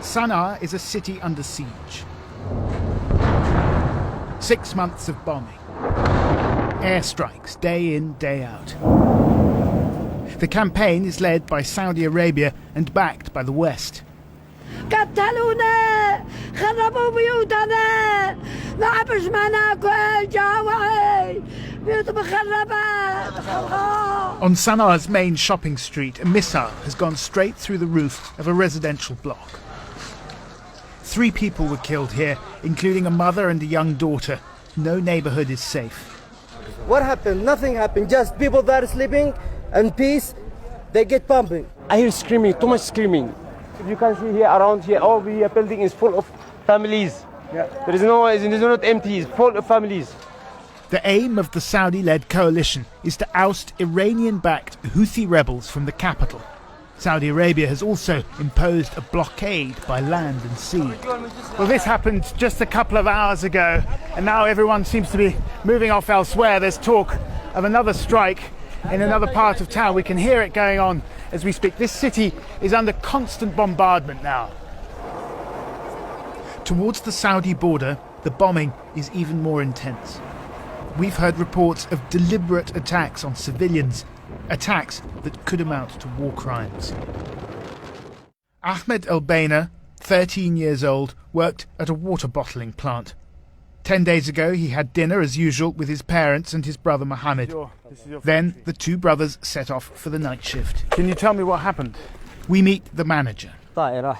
Sana'a is a city under siege. 6 months of bombing. Airstrikes day in, day out. The campaign is led by Saudi Arabia and backed by the West. قتلونا خربوا بيوتنا ما عبش ما ناكل جاوعي بيوت مخربة. On Sana'a's main shopping street, a missile has gone straight through the roof of a residential block. 3 people were killed here, including a mother and a young daughter. No neighbourhood is safe. What happened? Nothing happened. Just people that are sleeping in peace, they get pumping. I hear screaming, too much screaming. You can see here, around here, all the building is full of families. Yeah. There is not empty, it's full of families. The aim of the Saudi-led coalition is to oust Iranian-backed Houthi rebels from the capital. Saudi Arabia has also imposed a blockade by land and sea. Well, this happened just a couple of hours ago, and now everyone seems to be moving off elsewhere. There's talk of another strike in another part of town. We can hear it going on as we speak. This city is under constant bombardment now. Towards the Saudi border, the bombing is even more intense. We've heard reports of deliberate attacks on civilians, attacks that could amount to war crimes. Ahmed El-Baina, 13 years old, worked at a water bottling plant. 10 days ago he had dinner as usual with his parents and his brother Mohammed. Then the 2 brothers set off for the night shift. Can you tell me what happened? We meet the manager. The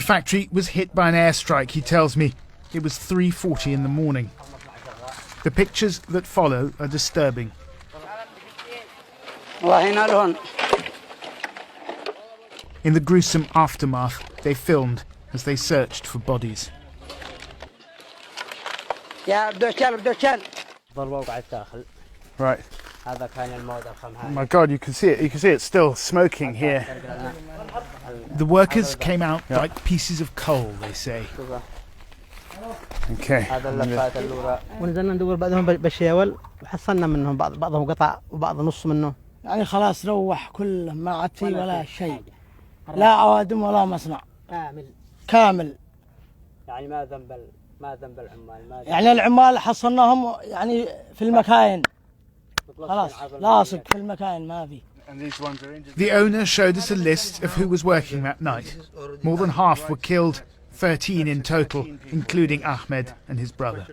factory was hit by an airstrike, he tells me. It was 3:40 in the morning. The pictures that follow are disturbing. In the gruesome aftermath, they filmed as they searched for bodies. Right. Oh my God, you can see it. You can see it's still smoking here. The workers came out like pieces of coal, they say. Okay. ونزلنا ندور بعضهم بالشيول وحصلنا منهم بعضهم قطع وبعض نص منه. يعني خلاص روح كله ما عاد فيه ولا شيء. لا عوادم ولا مصنع. كامل. يعني ما ذنب العمال. يعني العمال حصلناهم يعني في المكاين. خلاص لاصق في المكاين ما في. The owner showed us a list of who was working that night. More than half were killed, 13 in total, including Ahmed and his brother.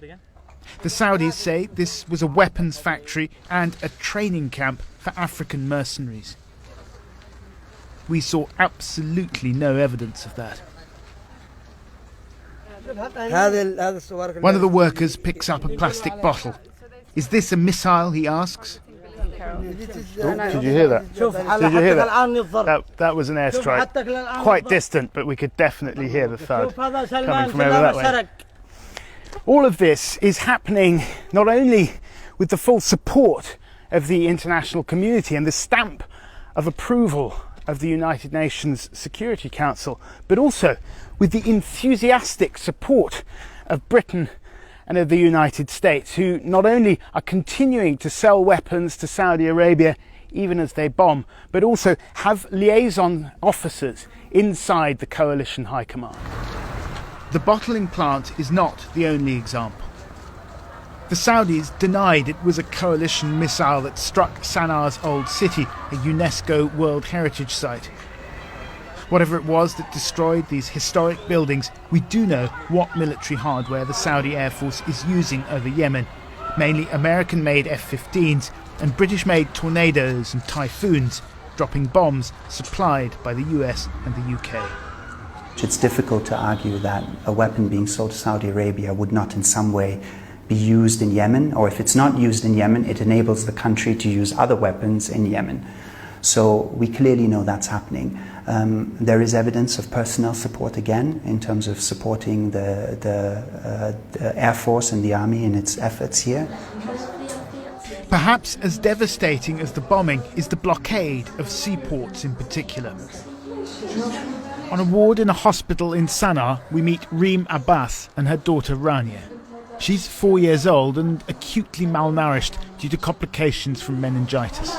The Saudis say this was a weapons factory and a training camp for African mercenaries. We saw absolutely no evidence of that. One of the workers picks up a plastic bottle. Is this a missile, he asks. Did you hear that? Did you hear that? That was an airstrike. Quite distant, but we could definitely hear the thud coming from over that way. All of this is happening not only with the full support of the international community and the stamp of approval of the United Nations Security Council, but also with the enthusiastic support of Britain and of the United States, who not only are continuing to sell weapons to Saudi Arabia even as they bomb, but also have liaison officers inside the coalition high command. The bottling plant is not the only example. The Saudis denied it was a coalition missile that struck Sana'a's old city, a UNESCO World Heritage Site. Whatever it was that destroyed these historic buildings, we do know what military hardware the Saudi Air Force is using over Yemen, mainly American-made F-15s and British-made Tornadoes and Typhoons, dropping bombs supplied by the US and the UK. It's difficult to argue that a weapon being sold to Saudi Arabia would not in some way be used in Yemen, or if it's not used in Yemen, it enables the country to use other weapons in Yemen. So we clearly know that's happening. There is evidence of personnel support again in terms of supporting the Air Force and the Army in its efforts here. Perhaps as devastating as the bombing is the blockade of seaports in particular. On a ward in a hospital in Sana'a, we meet Reem Abbas and her daughter Rania. She's 4 years old and acutely malnourished due to complications from meningitis.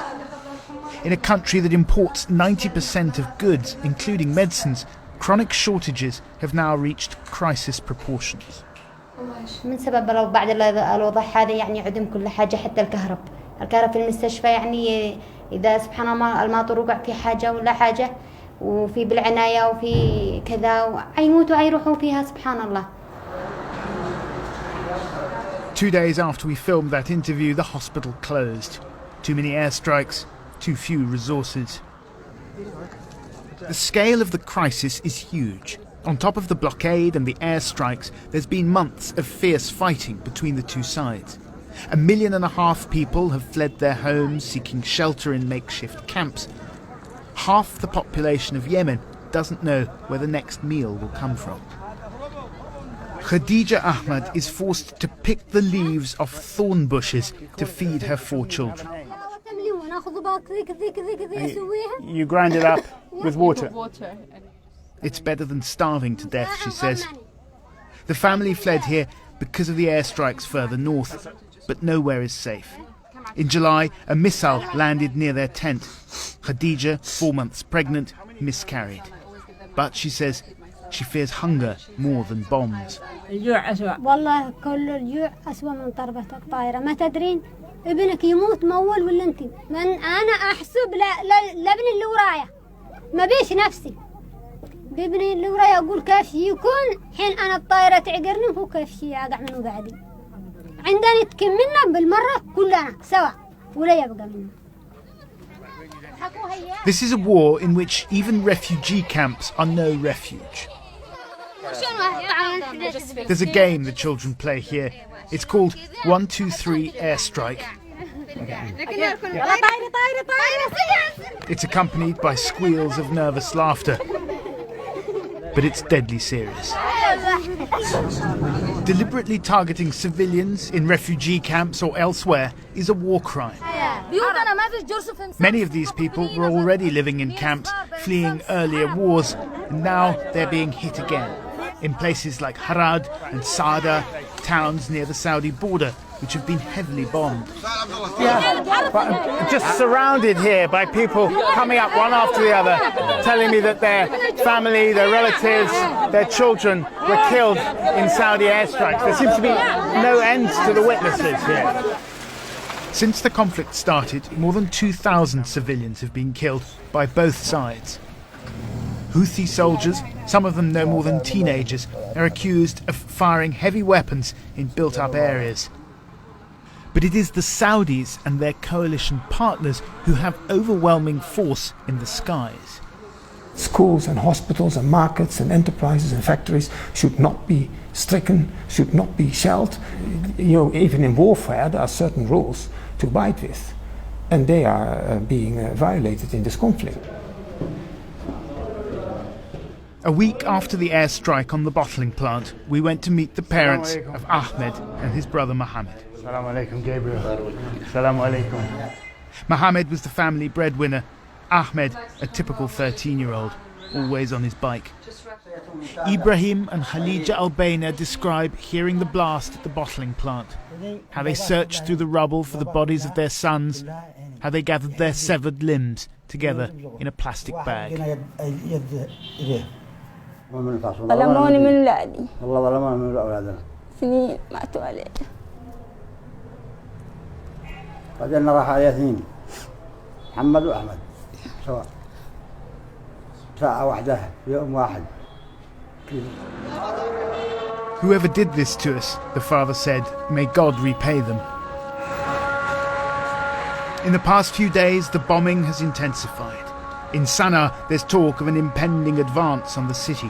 In a country that imports 90% of goods, including medicines, chronic shortages have now reached crisis proportions. من سبب لو بعد الوضع هذا يعني عدم كل حاجة حتى الكهرب في المستشفى يعني إذا سبحان الله الماطور وقع في حاجة ولا حاجة وفي بالعناية وفي كذا يموتوا يروحوا فيها سبحان الله. 2 days after we filmed that interview, the hospital closed. Too many airstrikes, too few resources. The scale of the crisis is huge. On top of the blockade and the airstrikes, there's been months of fierce fighting between the two sides. 1.5 million people have fled their homes, seeking shelter in makeshift camps. Half the population of Yemen doesn't know where the next meal will come from. Khadija Ahmad is forced to pick the leaves off thorn bushes to feed her 4 children. You grind it up with water? It's better than starving to death, she says. The family fled here because of the airstrikes further north, but nowhere is safe. In July, a missile landed near their tent. Khadija, 4 months pregnant, miscarried. But she says she fears hunger more than bombs. والله كل الجوع أسوأ من طربتك طايرة ما تدرين ابنك يموت مول ولا انت من أنا أحسب لابني اللي ورايا ما بيش نفسي بابني اللي ورايا أقول كيف يكون حين أنا الطائرة تعقرني وهو كيف يقع منه بعدي عندنا تكملنا بالمرة كلنا سوا ولا يبقى منه. This is a war in which even refugee camps are no refuge. There's a game the children play here. It's called 1, 2, 3 airstrike. It's accompanied by squeals of nervous laughter. But it's deadly serious. Deliberately targeting civilians in refugee camps or elsewhere is a war crime. Many of these people were already living in camps, fleeing earlier wars, and now they're being hit again. In places like Harad and Saada, towns near the Saudi border, which have been heavily bombed. Yeah, but I'm just surrounded here by people coming up one after the other, telling me that their family, their relatives, their children were killed in Saudi airstrikes. There seems to be no end to the witnesses here. Since the conflict started, more than 2,000 civilians have been killed by both sides. Houthi soldiers, some of them no more than teenagers, are accused of firing heavy weapons in built-up areas. But it is the Saudis and their coalition partners who have overwhelming force in the skies. Schools and hospitals and markets and enterprises and factories should not be stricken, should not be shelled. You know, even in warfare there are certain rules to abide with, and they are being violated in this conflict. A week after the airstrike on the bottling plant, we went to meet the parents of Ahmed and his brother Mohammed. Assalamu alaikum, Gabriel. Assalamu alaikum. Mohammed was the family breadwinner. Ahmed, a typical 13-year-old, always on his bike. Ibrahim and Khalija Al-Baina describe hearing the blast at the bottling plant, how they searched through the rubble for the bodies of their sons, how they gathered their severed limbs together in a plastic bag. ظلموني من ولادي والله ظلموني من أولادنا سنين ماتوا عليه بعدين راح على اثنين محمد وأحمد سواء ساعة واحدة في يوم واحد. Whoever did this to us, the father said, may God repay them. In the past few days, the bombing has intensified. In Sana'a, there's talk of an impending advance on the city.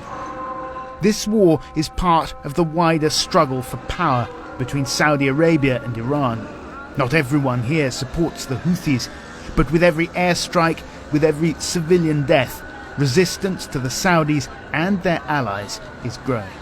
This war is part of the wider struggle for power between Saudi Arabia and Iran. Not everyone here supports the Houthis, but with every airstrike, with every civilian death, resistance to the Saudis and their allies is growing.